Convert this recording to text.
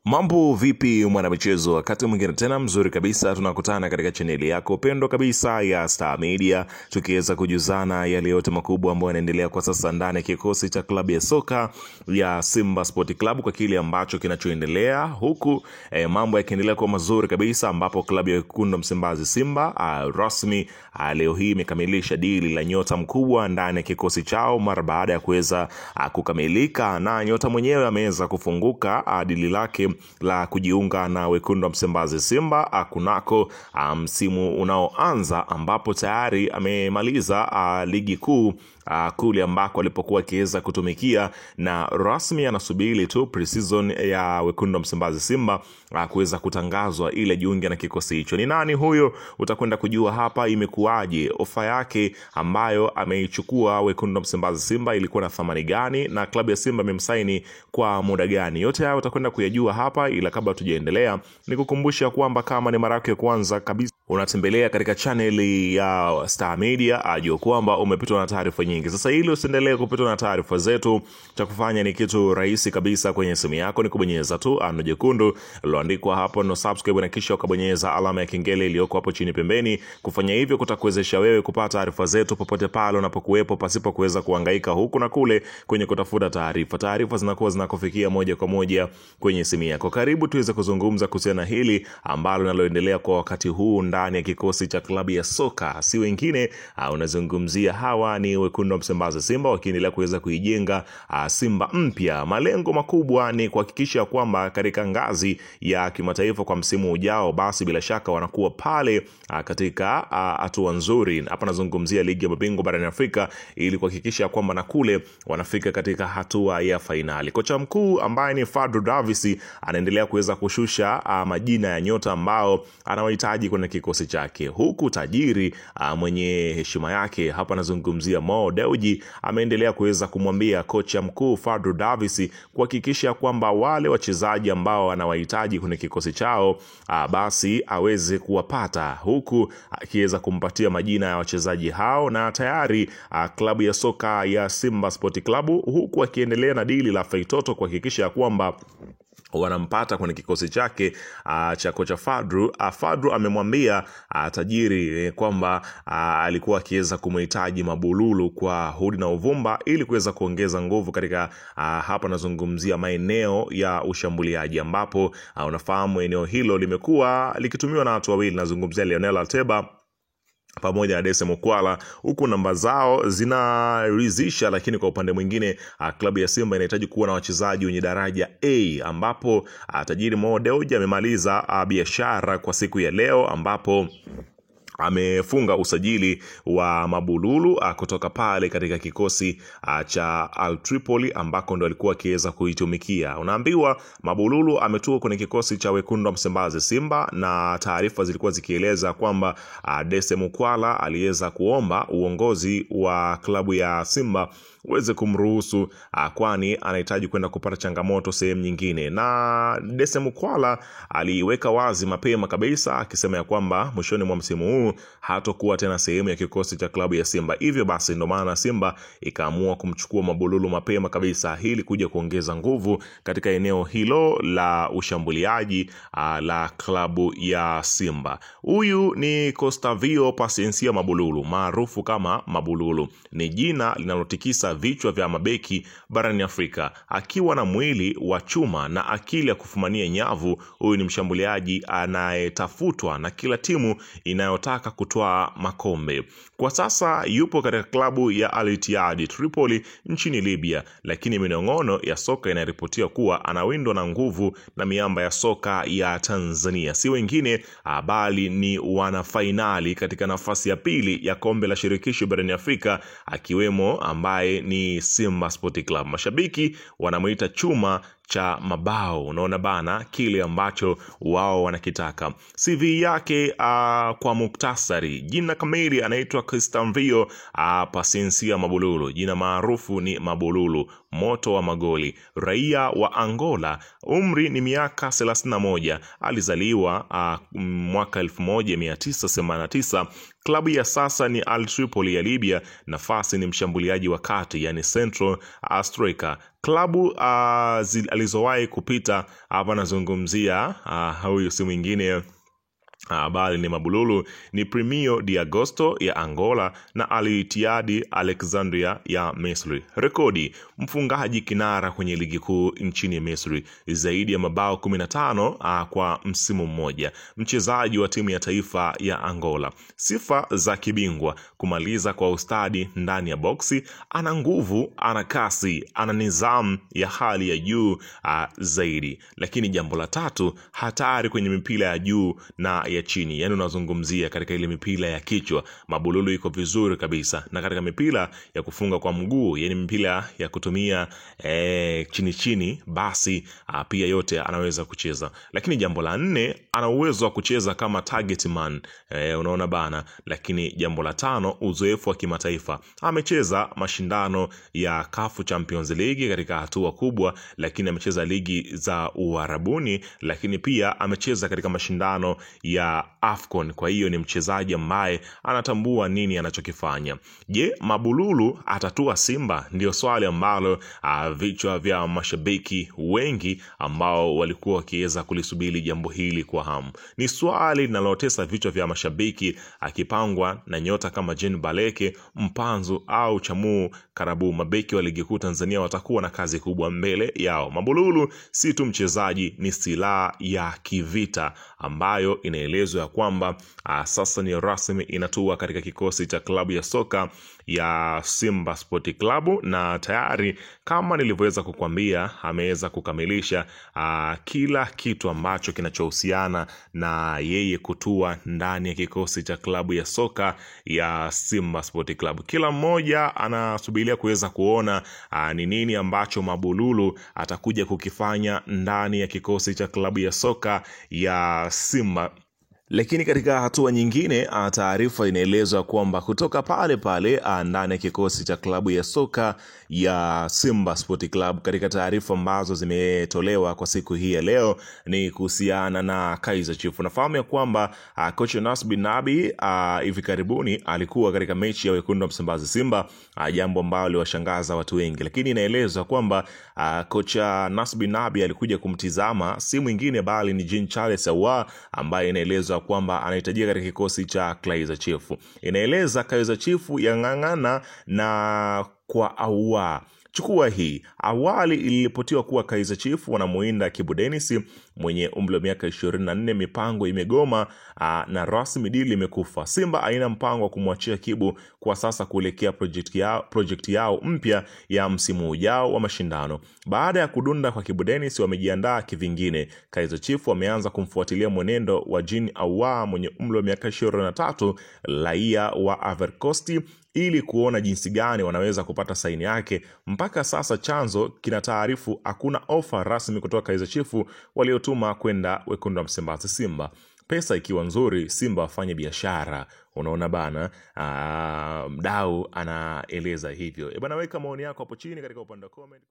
Mambo vipi mwanamichezo, wakati mwingine tena mzuri kabisa tunakutana katika chaneli yako pendwa kabisa ya Star Media, tukiweza kujuzana yale yote makubwa ambayo yanaendelea kwa sasa ndani ya kikosi cha klabu ya soka ya Simba Sport Club, kwa kile ambacho kinachoendelea huku mambo yakiendelea kwa mazuri kabisa, ambapo klabu ya Wekundu Msimbazi Simba rasmi leo hii imekamilisha dili la nyota mkubwa ndani ya kikosi chao mara baada ya kuweza kukamilika, na nyota mwenyewe ameweza kufunguka dili lake la kujiunga na Wekundu Msimbazi Simba kunako msimu unaoanza, ambapo tayari amemaliza ligi kuu kule ambako alipokuwa akiweza kutumikia, na rasmi anasubiri tu pre-season ya Wekundu Msimbazi Simba kuweza kutangazwa ile jiunge na kikosi hicho. Ni nani huyo? Utakwenda kujua hapa imekuaje, ofa yake ambayo ameichukua Wekundu Msimbazi Simba ilikuwa na thamani gani, na klabu ya Simba imemsaini kwa muda gani. Yote haya utakwenda kuyajua hapa, ila kabla tujaendelea nikukumbusha kwamba kama ni mara yako ya kwanza kabisa unatembelea katika channel ya Star Media, ajua kwamba umepitwa na taarifa nyingi. Sasa ili usiendelee kupitwa na taarifa zetu, cha kufanya ni kitu rahisi kabisa. Kwenye simu yako ni kubonyeza tu neno jekundu liloandikwa hapo no subscribe, na kisha ukabonyeza alama ya kengele iliyoko hapo chini pembeni. Kufanya hivyo kutakuwezesha wewe kupata taarifa zetu popote pale unapokuwepo, pasipo kuweza kuhangaika huku na kule kwenye kutafuta taarifa. Taarifa zinakuwa zinakufikia moja kwa moja kwenye simu yako. Karibu tuweze kuzungumza kuhusiana hili ambalo linaloendelea kwa wakati huu ndani ya kikosi cha klabu ya soka. Si wengine unazungumzia hawa ni Wekundu Msimbazi Simba, wakiendelea kuweza kuijenga Simba mpya. Malengo makubwa ni kuhakikisha kwamba katika ngazi ya kimataifa kwa msimu ujao, basi bila shaka wanakuwa pale katika hatua nzuri. Hapa nazungumzia ligi ya mabingwa barani Afrika, ili kuhakikisha kwamba na kule wanafika katika hatua ya fainali. Kocha mkuu ambaye ni Fadlu Davids anaendelea kuweza kushusha majina ya nyota ambao anawahitaji kwenye kikosi chake, huku tajiri mwenye heshima yake, hapa nazungumzia Mo Dewji, ameendelea kuweza kumwambia kocha mkuu Fadlu Davids kuhakikisha kwamba wale wachezaji ambao anawahitaji kwenye kikosi chao basi aweze kuwapata, huku akiweza kumpatia majina ya wachezaji hao. Na tayari klabu ya soka ya Simba Sport Club huku akiendelea na dili la Feitoto kuhakikisha kwamba wanampata kwenye kikosi chake cha kocha Fadlu. Fadlu amemwambia tajiri kwamba alikuwa akiweza kumhitaji Mabululu kwa hudi na uvumba, ili kuweza kuongeza nguvu katika hapa nazungumzia maeneo ya ushambuliaji, ambapo unafahamu eneo hilo limekuwa likitumiwa na watu wawili. Nazungumzia Lionel Ateba pamoja na Dese Mukwala, huku namba zao zinaridhisha, lakini kwa upande mwingine klabu ya Simba inahitaji kuwa na wachezaji wenye daraja A, ambapo tajiri Mo Dewji amemaliza biashara kwa siku ya leo, ambapo amefunga usajili wa Mabululu kutoka pale katika kikosi cha Al Tripoli, ambako ndo alikuwa akiweza kuitumikia. Unaambiwa Mabululu ametua kwenye kikosi cha Wekundu Msimbazi Simba, na taarifa zilikuwa zikieleza kwamba Dese Mukwala aliweza kuomba uongozi wa klabu ya Simba uweze kumruhusu, kwani anahitaji kwenda kupata changamoto sehemu nyingine. Na Dese Mukwala aliweka wazi mapema kabisa akisema ya kwamba mwishoni mwa msimu huu hatakuwa tena sehemu ya kikosi cha klabu ya Simba. Hivyo basi ndo maana Simba ikaamua kumchukua Mabululu mapema kabisa, ili kuja kuongeza nguvu katika eneo hilo la ushambuliaji la klabu ya Simba. Huyu ni Costavio Paciencia Mabululu, maarufu kama Mabululu. Ni jina linalotikisa vichwa vya mabeki barani Afrika. Akiwa na mwili wa chuma na akili ya kufumania nyavu, huyu ni mshambuliaji anayetafutwa na kila timu inayotaka kutoa makombe. Kwa sasa yupo katika klabu ya Al Ittihad Tripoli nchini Libya, lakini minong'ono ya soka inaripotia kuwa anawindwa na nguvu na miamba ya soka ya Tanzania. Si wengine bali ni wana fainali katika nafasi ya pili ya kombe la shirikisho barani Afrika, akiwemo ambaye ni Simba Sport Club. Mashabiki wanamuita chuma cha mabao. Unaona bana kile ambacho wao wanakitaka. CV yake kwa muktasari: jina kamili anaitwa Costavio Paciencia Mabululu, jina maarufu ni Mabululu, moto wa magoli, raia wa Angola, umri ni miaka 31, alizaliwa mwaka 1989. Klabu ya sasa ni Al Tripoli ya Libya, nafasi ni mshambuliaji wa kati, yani central striker. Klabu alizowahi kupita hapa nazungumzia huyu si mwingine bali ni Mabululu, ni Premio de Agosto ya Angola na Al Ittihad Alexandria ya Misri. Rekodi: mfungaji kinara kwenye ligi kuu nchini Misri, zaidi ya mabao 15 kwa msimu mmoja. Mchezaji wa timu ya taifa ya Angola. Sifa za kibingwa: kumaliza kwa ustadi ndani ya boksi, ana nguvu, ana kasi, ana nidhamu ya hali ya juu zaidi. Lakini jambo la tatu, hatari kwenye mipira ya juu na ya chini, yani unazungumzia katika ile mipira ya kichwa. Mabululu iko vizuri kabisa, na katika mipira ya kufunga kwa mguu, yani mipira ya kutumia chini chini, basi pia yote anaweza kucheza. Lakini jambo la 4, ana uwezo wa kucheza kama target man, unaona bana. Lakini jambo la 5, uzoefu wa kimataifa. Amecheza mashindano ya CAF Champions League katika hatua kubwa, lakini amecheza ligi za Uarabuni, lakini pia amecheza katika mashindano ya AFCON. Kwa hiyo ni mchezaji ambaye anatambua nini anachokifanya. Je, Mabululu atatua Simba? Ndio swali ambalo vichwa vya mashabiki wengi ambao walikuwa wakiweza kulisubiri jambo hili kwa hamu. Ni swali linalotesa vichwa vya mashabiki, akipangwa na nyota kama Jean Baleke, Mpanzu au Chamu Karabu. Mabeki wa ligi kuu Tanzania watakuwa na kazi kubwa mbele yao. Mabululu si tu mchezaji, ni silaha ya kivita ambayo inaelezwa ya kwamba sasa ni rasmi inatua katika kikosi cha klabu ya soka ya Simba Sport Club, na tayari kama nilivyoweza kukwambia ameweza kukamilisha kila kitu ambacho kinachohusiana na yeye kutua ndani ya kikosi cha klabu ya soka ya Simba Sport Club. Kila mmoja anasubiria kuweza kuona ni nini ambacho Mabululu atakuja kukifanya ndani ya kikosi cha klabu ya soka ya Simba. Lakini katika hatua nyingine, taarifa inaelezwa kwamba kutoka pale pale ndani ya kikosi cha klabu ya soka ya Simba Sport Club, katika taarifa ambazo zimetolewa kwa siku hii ya leo, ni kuhusiana na Kaizer Chiefs. Nafahamu ya kwamba kocha Nasbi Nabi hivi karibuni alikuwa katika mechi ya wekundu wa Msimbazi Simba, jambo ambalo liwashangaza watu wengi. Lakini inaelezwa kwamba kocha Nasbi Nabi alikuja kumtizama si mwingine bali ni Jean Charles Ahoua, ambaye inaelezwa kwamba anahitajika katika kikosi cha Kaizer Chiefs. Inaeleza Kaizer Chiefs yang'ang'ana na kwa Ahoua. Chukua hii. Awali iliripotiwa kuwa Kaizer Chiefs wanamuinda Kibu Denis mwenye umri wa miaka 24. Mipango imegoma na rasmi deal imekufa. Simba haina mpango wa kumwachia Kibu kwa sasa kuelekea project yao mpya ya msimu ujao wa mashindano. Baada ya kudunda kwa Kibu Denis, wamejiandaa kivingine. Kaizer Chiefs wameanza kumfuatilia mwenendo wa Jean Ahoua mwenye umri wa miaka 23, raia wa Ivory Coast, ili kuona jinsi gani wanaweza kupata saini yake. Mpaka sasa chanzo kina taarifu hakuna ofa rasmi kutoka Kaizer Chiefs waliotuma kwenda wekundu wa Msimbazi Simba. Pesa ikiwa nzuri, Simba wafanye biashara. Unaona bana, mdau anaeleza hivyo. Bana, weka maoni yako hapo chini katika upande wa comment.